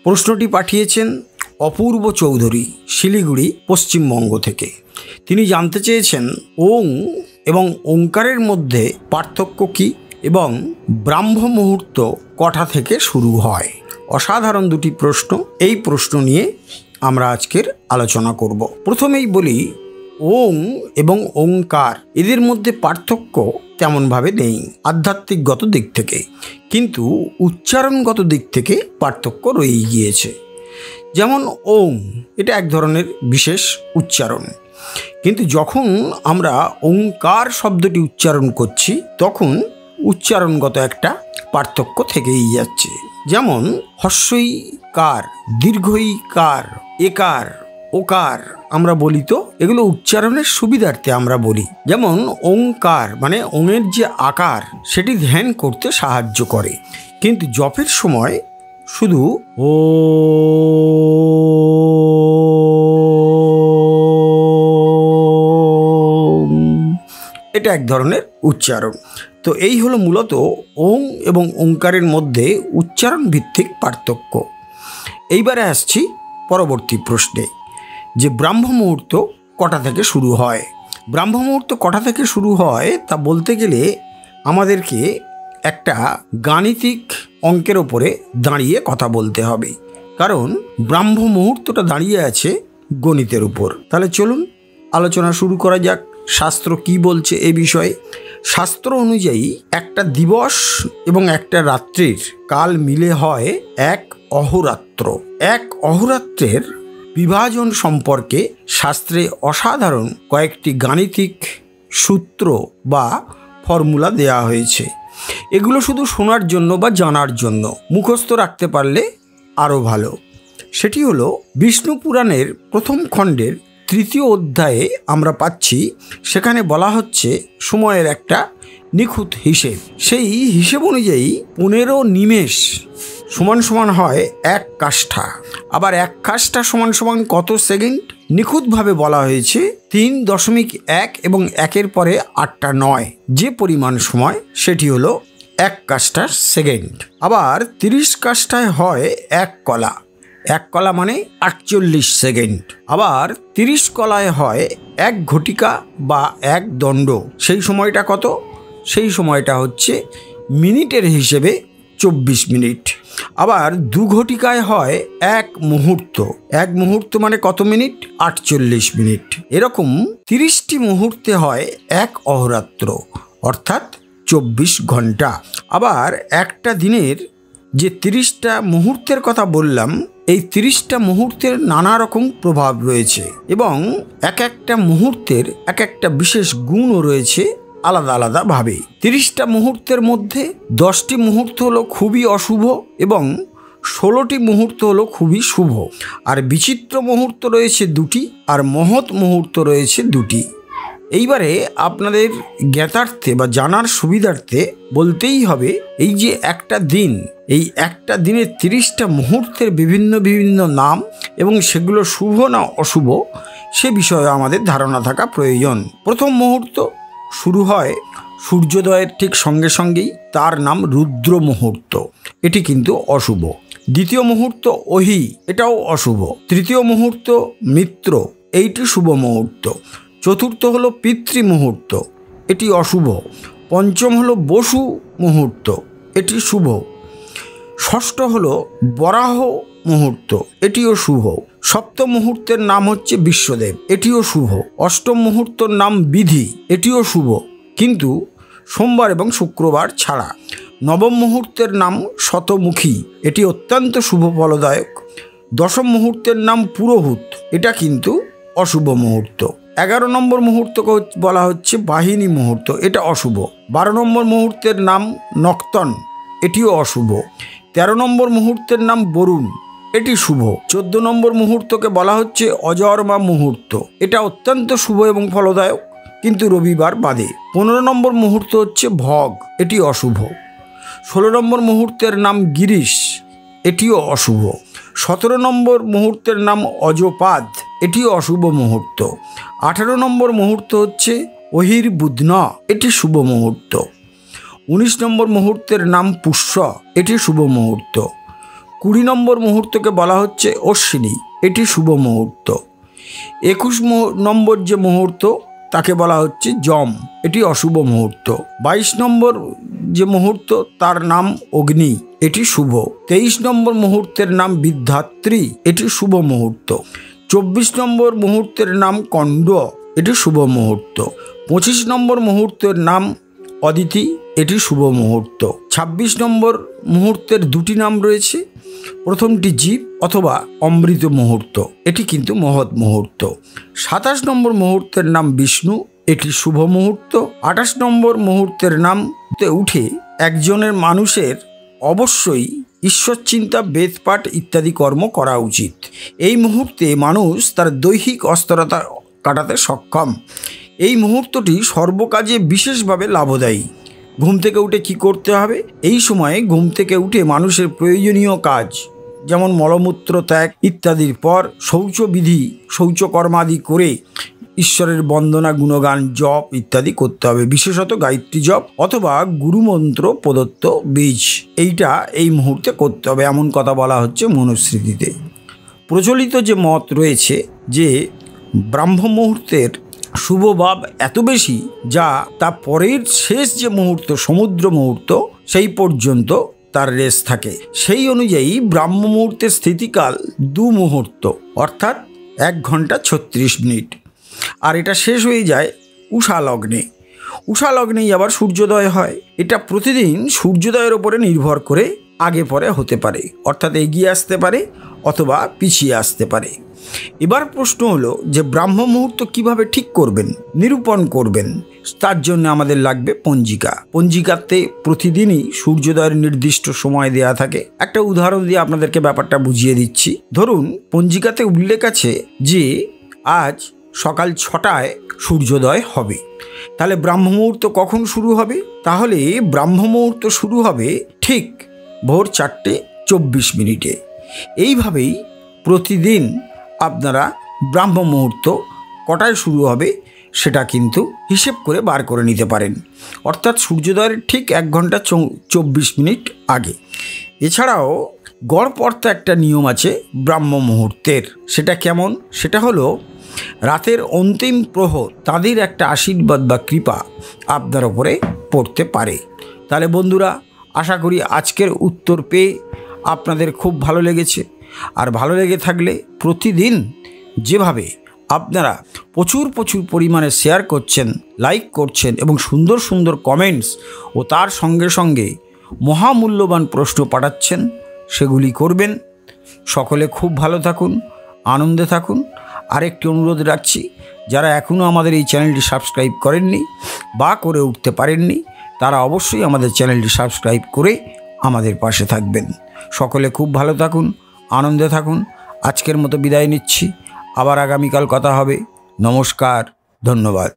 প্রশ্নটি পাঠিয়েছেন অপূর্ব চৌধুরী, শিলিগুড়ি, পশ্চিমবঙ্গ থেকে। তিনি জানতে চেয়েছেন ওং এবং ওঙ্কারের মধ্যে পার্থক্য কী এবং ব্রাহ্ম মুহূর্ত কটা থেকে শুরু হয়। অসাধারণ দুটি প্রশ্ন। এই প্রশ্ন নিয়ে আমরা আজকের আলোচনা করব। প্রথমেই বলি, ওং এবং ওঙ্কার এদের মধ্যে পার্থক্য তেমনভাবে নেই আধ্যাত্মিকগত দিক থেকে, কিন্তু উচ্চারণগত দিক থেকে পার্থক্য রয়েই গিয়েছে। যেমন ওং, এটা এক ধরনের বিশেষ উচ্চারণ, কিন্তু যখন আমরা ওঙ্কার শব্দটি উচ্চারণ করছি তখন উচ্চারণগত একটা পার্থক্য থেকেই যাচ্ছে। যেমন হস্যই কার, দীর্ঘই কার, একার, ওকার আমরা বলি, তো এগুলো উচ্চারণের সুবিধার্থে আমরা বলি। যেমন ওঙ্কার মানে ওঙের যে আকার সেটি ধ্যান করতে সাহায্য করে, কিন্তু জপের সময় শুধু ও এটা এক ধরনের উচ্চারণ। তো এই হলো মূলত ওং এবং ওঙ্কারের মধ্যে উচ্চারণ ভিত্তিক পার্থক্য। এইবারে আসছি পরবর্তী প্রশ্নে, যে ব্রাহ্ম মুহূর্ত কটা থেকে শুরু হয়। ব্রাহ্ম মুহূর্ত কটা থেকে শুরু হয় তা বলতে গেলে আমাদেরকে একটা গাণিতিক অঙ্কের ওপরে দাঁড়িয়ে কথা বলতে হবে, কারণ ব্রাহ্ম মুহূর্তটা দাঁড়িয়ে আছে গণিতের উপর। তাহলে চলুন আলোচনা শুরু করা যাক। শাস্ত্র কি বলছে এ বিষয়ে। শাস্ত্র অনুযায়ী একটা দিবস এবং একটা রাত্রির কাল মিলে হয় এক অহোরাত্র। এক অহোরাত্রের বিভাজন সম্পর্কে শাস্ত্রে অসাধারণ কয়েকটি গাণিতিক সূত্র বা ফর্মুলা দেয়া হয়েছে। এগুলো শুধু শোনার জন্য বা জানার জন্য, মুখস্থ রাখতে পারলে আরও ভালো। সেটি হলো বিষ্ণু পুরাণের প্রথম খণ্ডের 3য় অধ্যায়ে আমরা পাচ্ছি, সেখানে বলা হচ্ছে সময়ের একটা নিখুঁত হিসেব। সেই হিসেব অনুযায়ী 15 নিমেষ সমান সমান হয় 1 কাষ্ঠা। আবার 1 কাষ্ঠা সমান সমান কত সেকেন্ড নিখুঁতভাবে বলা হয়েছে 3.1 এবং 1-এর পরে 8টা 9, যে পরিমাণ সময় সেটি হলো 1 কাষ্ঠা সেকেন্ড। আবার 30 কাষ্ঠায় হয় 1 কলা। 1 কলা মানে 48 সেকেন্ড। আবার 30 কলায় হয় 1 ঘটিকা বা 1 দণ্ড। সেই সময়টা কত? সেই সময়টা হচ্ছে মিনিটের হিসেবে 24 মিনিট। আবার 2 ঘটিকায় হয় 1 মুহূর্ত। 1 মুহূর্ত মানে কত মিনিট? 48 মিনিট। এরকম 30টি মুহূর্তে হয় 1 অহোরাত্র, অর্থাৎ 24 ঘন্টা। আবার একটা দিনের যে 30টা মুহূর্তের কথা বললাম, এই 30টা মুহূর্তের নানা রকম প্রভাব রয়েছে এবং এক একটা মুহূর্তের এক একটা বিশেষ গুণও রয়েছে আলাদা আলাদাভাবে। 30টা মুহূর্তের মধ্যে 10টি মুহূর্ত হলো খুবই অশুভ এবং 16টি মুহূর্ত হলো খুবই শুভ। আর বিচিত্র মুহূর্ত রয়েছে 2টি, আর মহৎ মুহূর্ত রয়েছে 2টি। এইবারে আপনাদের জ্ঞাতার্থে বা জানার সুবিধার্থে বলতেই হবে, এই যে একটা দিন, এই একটা দিনের 30টা মুহূর্তের বিভিন্ন বিভিন্ন নাম এবং সেগুলো শুভ না অশুভ সে বিষয়ে আমাদের ধারণা থাকা প্রয়োজন। প্রথম মুহূর্ত শুরু হয় সূর্যোদয়ের ঠিক সঙ্গে সঙ্গেই, তার নাম রুদ্র মুহূর্ত, এটি কিন্তু অশুভ। দ্বিতীয় মুহূর্ত অহি, এটাও অশুভ। তৃতীয় মুহূর্ত মিত্র, এইটি শুভ মুহূর্ত। চতুর্থ হলো পিতৃ মুহূর্ত, এটি অশুভ। পঞ্চম হলো বসু মুহূর্ত, এটি শুভ। ষষ্ঠ হলো বরাহ মুহূর্ত, এটিও শুভ। সপ্তম মুহূর্তের নাম হচ্ছে বিশ্বদেব, এটিও শুভ। অষ্টম মুহূর্তের নাম বিধি, এটিও শুভ, কিন্তু সোমবার এবং শুক্রবার ছাড়া। নবম মুহূর্তের নাম শতমুখী, এটি অত্যন্ত শুভ ফলদায়ক। দশম মুহূর্তের নাম পুরোহুত, এটা কিন্তু অশুভ মুহূর্ত। 11 নম্বর মুহূর্তকে বলা হচ্ছে বাহিনী মুহূর্ত, এটা অশুভ। 12 নম্বর মুহূর্তের নাম নক্তন, এটিও অশুভ। 13 নম্বর মুহূর্তের নাম বরুণ, এটি শুভ। 14 নম্বর মুহূর্তকে বলা হচ্ছে অজর্মা মুহূর্ত, এটা অত্যন্ত শুভ এবং ফলদায়ক, কিন্তু রবিবার বাদে। 15 নম্বর মুহূর্ত হচ্ছে ভগ, এটি অশুভ। 16 নম্বর মুহূর্তের নাম গিরিশ, এটিও অশুভ। 17 নম্বর মুহূর্তের নাম অজপাদ, এটিও অশুভ মুহূর্ত। 18 নম্বর মুহূর্ত হচ্ছে অহির বুধনা, এটি শুভ মুহূর্ত। 19 নম্বর মুহূর্তের নাম পুষ্য, এটি শুভ মুহূর্ত। 20 নম্বর মুহূর্তকে বলা হচ্ছে অশ্বিনী, এটি শুভ মুহূর্ত। 21 নম্বর যে মুহূর্ত তাকে বলা হচ্ছে যম, এটি অশুভ মুহূর্ত। 22 নম্বর যে মুহূর্ত তার নাম অগ্নি, এটি শুভ। 23 নম্বর মুহূর্তের নাম বিদ্ধাত্রী, এটি শুভ মুহূর্ত। 24 নম্বর মুহূর্তের নাম কণ্ড, এটি শুভ মুহূর্ত। 25 নম্বর মুহূর্তের নাম অদিতি, এটি শুভ মুহূর্ত। 26 নম্বর মুহূর্তের দুটি নাম রয়েছে, প্রথমটি জীব অথবা অমৃত মুহূর্ত, এটি কিন্তু মহৎ মুহূর্ত। 27 নম্বর মুহূর্তের নাম বিষ্ণু, এটি শুভ মুহূর্ত। 28 নম্বর মুহূর্তের নাম উঠে একজনের মানুষের অবশ্যই ঈশ্বর চিন্তা, বেদপাঠ ইত্যাদি কর্ম করা উচিত। এই মুহূর্তে মানুষ তার দৈহিক অস্থিরতা কাটাতে সক্ষম। এই মুহূর্তটি সর্বকাজে বিশেষভাবে লাভদায়ী। ঘুম থেকে উঠে কি করতে হবে? এই সময়ে ঘুম থেকে উঠে মানুষের প্রয়োজনীয় কাজ যেমন মলমূত্র ত্যাগ ইত্যাদির পর শৌচবিধি, শৌচকর্মাদি করে ঈশ্বরের বন্দনা, গুণগান, জপ ইত্যাদি করতে হবে। বিশেষত গায়ত্রী জপ অথবা গুরুমন্ত্র প্রদত্ত বীজ, এইটা এই মুহূর্তে করতে হবে, এমন কথা বলা হচ্ছে মনুস্মৃতিতে। প্রচলিত যে মত রয়েছে যে ব্রাহ্ম মুহূর্তের শুভ ভাব এত বেশি যা তা পরের শেষ যে মুহূর্ত, সমুদ্র মুহূর্ত, সেই পর্যন্ত তার রেস থাকে। সেই অনুযায়ী ব্রাহ্ম মুহূর্তের স্থিতিকাল 2 মুহূর্ত, অর্থাৎ 1 ঘন্টা 36 মিনিট। আর এটা শেষ হয়ে যায় উষা লগ্নে। উষা লগ্নেই আবার সূর্যোদয় হয়। এটা প্রতিদিন সূর্যোদয়ের ওপরে নির্ভর করে আগে পরে হতে পারে, অর্থাৎ এগিয়ে আসতে পারে অথবা পিছিয়ে আসতে পারে। এবার প্রশ্ন হলো যে ব্রাহ্ম মুহূর্ত কিভাবে ঠিক করবেন, নিরূপণ করবেন? তার জন্য আমাদের লাগবে পঞ্জিকা। পঞ্জিকাতে প্রতিদিনই সূর্যোদয়ের নির্দিষ্ট সময় দেয়া থাকে। একটা উদাহরণ দিয়ে আপনাদেরকে ব্যাপারটা বুঝিয়ে দিচ্ছি। ধরুন পঞ্জিকাতে উল্লেখ আছে যে আজ সকাল 6টায় সূর্যোদয় হবে, তাহলে ব্রাহ্ম মুহূর্ত কখন শুরু হবে? তাহলে ব্রাহ্ম মুহূর্ত শুরু হবে ঠিক ভোর 4:24 মিনিটে। এইভাবেই প্রতিদিন আপনারা ব্রাহ্ম মুহূর্ত কটায় শুরু হবে সেটা কিন্তু হিসেব করে বার করে নিতে পারেন, অর্থাৎ সূর্যোদয়ের ঠিক 1 ঘন্টা 24 মিনিট আগে। এছাড়াও গড়পড়তা একটা নিয়ম আছে ব্রাহ্ম মুহূর্তের। সেটা কেমন? সেটা হলো রাতের অন্তিম প্রহর তাদের একটা আশীর্বাদ বা কৃপা আপনার ওপরে পড়তে পারে। তাহলে বন্ধুরা, আশা করি আজকের উত্তর পেয়ে আপনাদের খুব ভালো লেগেছে। আর ভালো লেগে থাকলে প্রতিদিন যেভাবে আপনারা প্রচুর পরিমাণে শেয়ার করছেন, লাইক করছেন এবং সুন্দর সুন্দর কমেন্টস ও তার সঙ্গে সঙ্গে মহামূল্যবান প্রশ্ন পাঠাচ্ছেন, সেগুলি করবেন। সকলে খুব ভালো থাকুন, আনন্দে থাকুন। আরেকটি অনুরোধ রাখছি, যারা এখনও আমাদের এই চ্যানেলটি সাবস্ক্রাইব করেননি বা করে উঠতে পারেননি, তারা অবশ্যই আমাদের চ্যানেলটি সাবস্ক্রাইব করে আমাদের পাশে থাকবেন। সকলে খুব ভালো থাকুন, আনন্দে থাকুন। আজকের মতো বিদায় নিচ্ছি, আবার আগামীকাল কথা হবে। নমস্কার, ধন্যবাদ।